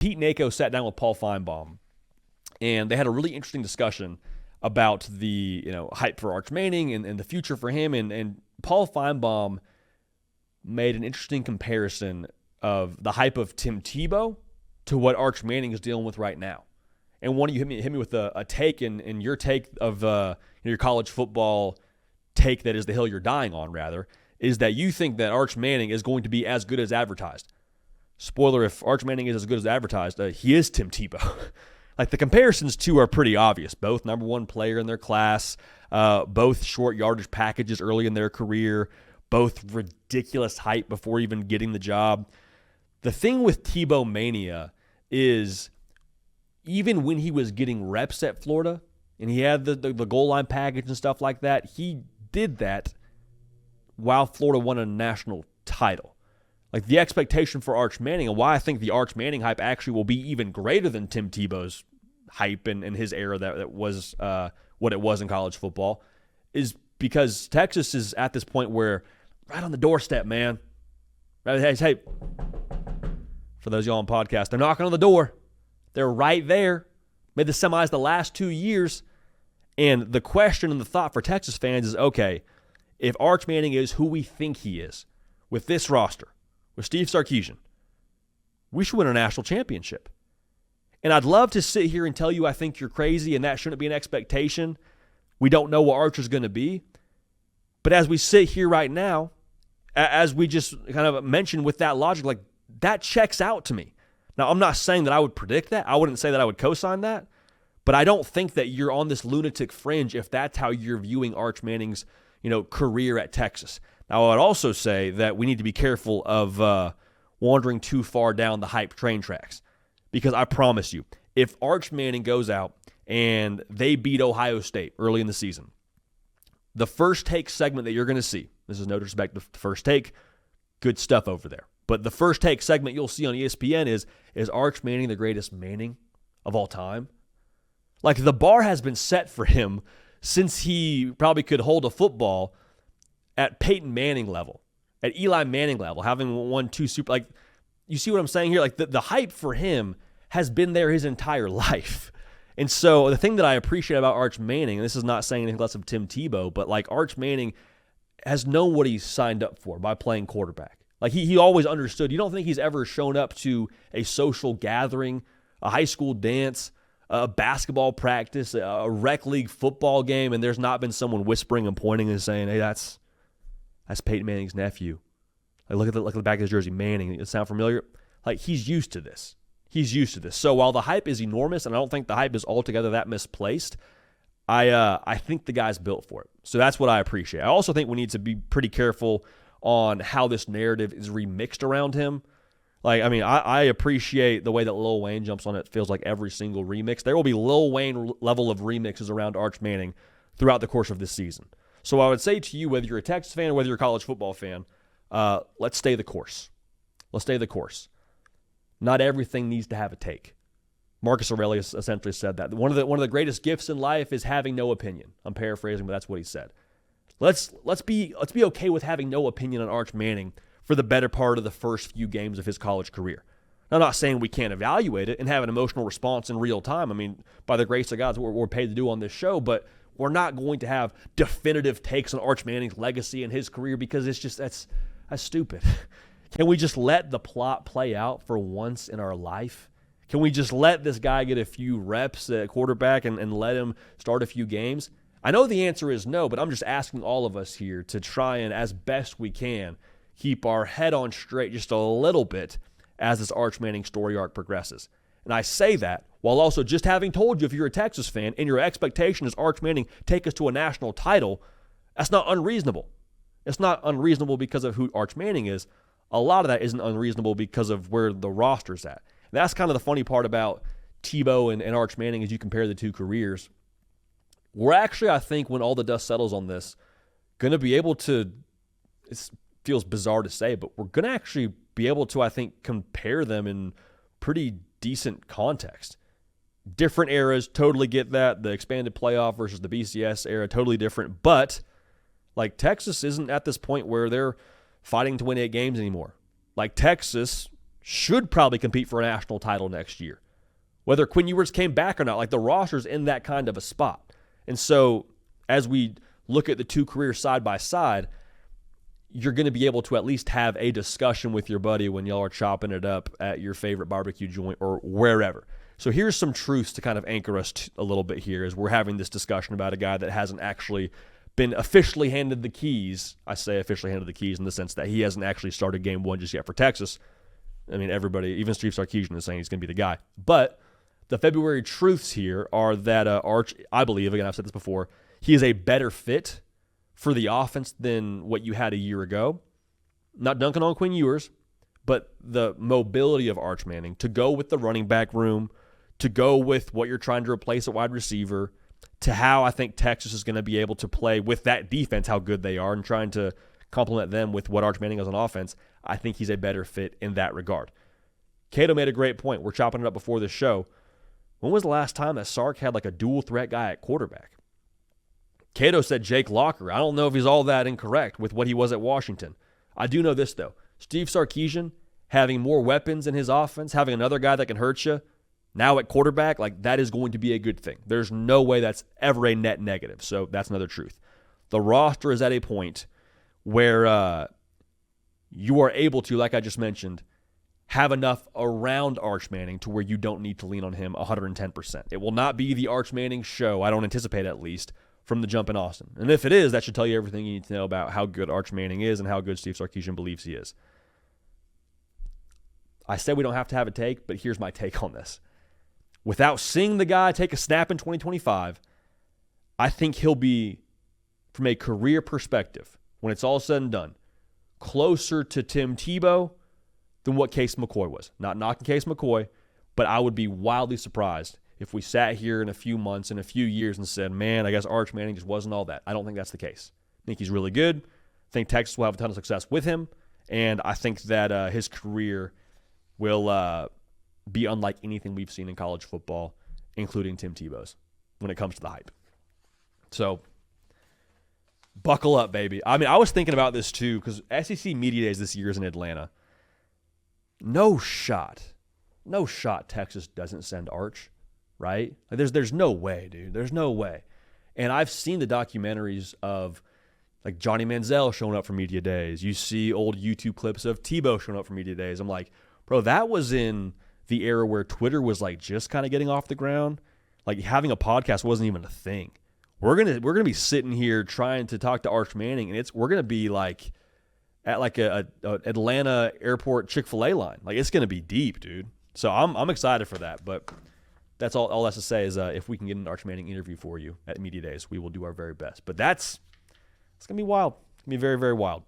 Pete Nako sat down with Paul Feinbaum, and they had a really interesting discussion about the hype for Arch Manning and the future for him. And Paul Feinbaum made an interesting comparison of the hype of Tim Tebow to what Arch Manning is dealing with right now. And one of you hit me with a take in your take of your college football take that is the hill you're dying on, rather, is that you think that Arch Manning is going to be as good as advertised. Spoiler, if Arch Manning is as good as advertised, he is Tim Tebow. Like, the comparisons, too, are pretty obvious. Both number one player in their class, both short yardage packages early in their career, both ridiculous hype before even getting the job. The thing with Tebow mania is, even when he was getting reps at Florida and he had the goal line package and stuff like that, he did that while Florida won a national title. Like, the expectation for Arch Manning, and why I think the Arch Manning hype actually will be even greater than Tim Tebow's hype in his era that was what it was in college football, is because Texas is at this point where right on the doorstep, man. Hey, for those of y'all on podcast, they're knocking on the door. They're right there. Made the semis the last 2 years. And the question and the thought for Texas fans is, okay, if Arch Manning is who we think he is, with this roster, with Steve Sarkisian, we should win a national championship. And I'd love to sit here and tell you I think you're crazy and that shouldn't be an expectation. We don't know what Arch is going to be. But as we sit here right now, as we just kind of mentioned with that logic, like, that checks out to me. Now, I'm not saying that I would predict that. I wouldn't say that I would co-sign that. But I don't think that you're on this lunatic fringe if that's how you're viewing Arch Manning's, career at Texas. Now, I would also say that we need to be careful of wandering too far down the hype train tracks. Because I promise you, if Arch Manning goes out and they beat Ohio State early in the season, the first take segment that you're going to see, this is no disrespect to the first take, good stuff over there. But the first take segment you'll see on ESPN is Arch Manning the greatest Manning of all time? Like, the bar has been set for him since he probably could hold a football at Peyton Manning level, at Eli Manning level, having won two super. Like, you see what I'm saying here? Like, the hype for him has been there his entire life. And so the thing that I appreciate about Arch Manning, and this is not saying anything less of Tim Tebow, but like, Arch Manning has known what he's signed up for by playing quarterback. Like, he always understood. You don't think he's ever shown up to a social gathering, a high school dance, a basketball practice, a rec league football game, and there's not been someone whispering and pointing and saying, hey, that's Peyton Manning's nephew. Like, look at the back of his jersey, Manning. Does it sound familiar? Like, he's used to this. He's used to this. So while the hype is enormous, and I don't think the hype is altogether that misplaced, I think the guy's built for it. So that's what I appreciate. I also think we need to be pretty careful on how this narrative is remixed around him. Like, I mean, I appreciate the way that Lil Wayne jumps on it. Feels like every single remix. There will be Lil Wayne level of remixes around Arch Manning throughout the course of this season. So I would say to you, whether you're a Texas fan or whether you're a college football fan, let's stay the course. Let's stay the course. Not everything needs to have a take. Marcus Aurelius essentially said that. One of the greatest gifts in life is having no opinion. I'm paraphrasing, but that's what he said. Let's be okay with having no opinion on Arch Manning for the better part of the first few games of his college career. Now, I'm not saying we can't evaluate it and have an emotional response in real time. I mean, by the grace of God, that's what we're paid to do on this show, but we're not going to have definitive takes on Arch Manning's legacy and his career because it's just that's stupid. Can we just let the plot play out for once in our life? Can we just let this guy get a few reps at quarterback and let him start a few games? I know the answer is no, but I'm just asking all of us here to try and, as best we can, keep our head on straight just a little bit as this Arch Manning story arc progresses. And I say that while also just having told you, if you're a Texas fan and your expectation is Arch Manning take us to a national title, that's not unreasonable. It's not unreasonable because of who Arch Manning is. A lot of that isn't unreasonable because of where the roster's at. And that's kind of the funny part about Tebow and Arch Manning as you compare the two careers. We're actually, I think, when all the dust settles on this, going to be able to, it feels bizarre to say, but we're going to actually be able to, I think, compare them in pretty decent context. Different eras, totally get that. The expanded playoff versus the BCS era, totally different. But, like, Texas isn't at this point where they're fighting to win 8 games anymore. Like, Texas should probably compete for a national title next year. Whether Quinn Ewers came back or not, like the roster's in that kind of a spot. And so as we look at the two careers side by side, you're going to be able to at least have a discussion with your buddy when y'all are chopping it up at your favorite barbecue joint or wherever. So here's some truths to kind of anchor us a little bit here as we're having this discussion about a guy that hasn't actually been officially handed the keys. I say officially handed the keys in the sense that he hasn't actually started game one just yet for Texas. I mean, everybody, even Steve Sarkisian is saying he's going to be the guy. But the February truths here are that Arch, I believe, again, I've said this before, he is a better fit for the offense than what you had a year ago. Not dunking on Quinn Ewers, but the mobility of Arch Manning to go with the running back room, to go with what you're trying to replace at wide receiver, to how I think Texas is going to be able to play with that defense, how good they are, and trying to complement them with what Arch Manning does on offense. I think he's a better fit in that regard. Cato made a great point. We're chopping it up before this show. When was the last time that Sark had like a dual threat guy at quarterback? Cato said Jake Locker. I don't know if he's all that incorrect with what he was at Washington. I do know this, though. Steve Sarkisian having more weapons in his offense, having another guy that can hurt you, now at quarterback, like that is going to be a good thing. There's no way that's ever a net negative. So that's another truth. The roster is at a point where you are able to, like I just mentioned, have enough around Arch Manning to where you don't need to lean on him 110%. It will not be the Arch Manning show, I don't anticipate at least, from the jump in Austin. And if it is, that should tell you everything you need to know about how good Arch Manning is and how good Steve Sarkisian believes he is. I said we don't have to have a take, but here's my take on this. Without seeing the guy take a snap in 2025, I think he'll be, from a career perspective, when it's all said and done, closer to Tim Tebow than what Case McCoy was. Not knocking Case McCoy, but I would be wildly surprised if we sat here in a few months, in a few years, and said, man, I guess Arch Manning just wasn't all that. I don't think that's the case. I think he's really good. I think Texas will have a ton of success with him, and I think that his career will be unlike anything we've seen in college football, including Tim Tebow's, when it comes to the hype. So, buckle up, baby. I mean, I was thinking about this too, because SEC Media Days this year is in Atlanta. No shot Texas doesn't send Arch, right? Like there's no way, dude. There's no way. And I've seen the documentaries of like Johnny Manziel showing up for Media Days. You see old YouTube clips of Tebow showing up for Media Days. I'm like, bro, that was in the era where Twitter was like just kind of getting off the ground. Like having a podcast wasn't even a thing. We're gonna be sitting here trying to talk to Arch Manning, and we're gonna be like at like a Atlanta airport Chick-fil-A line. Like it's gonna be deep, dude. So I'm excited for that. But that's all that's to say is if we can get an Arch Manning interview for you at Media Days, we will do our very best. But it's gonna be wild. It's gonna be very, very wild.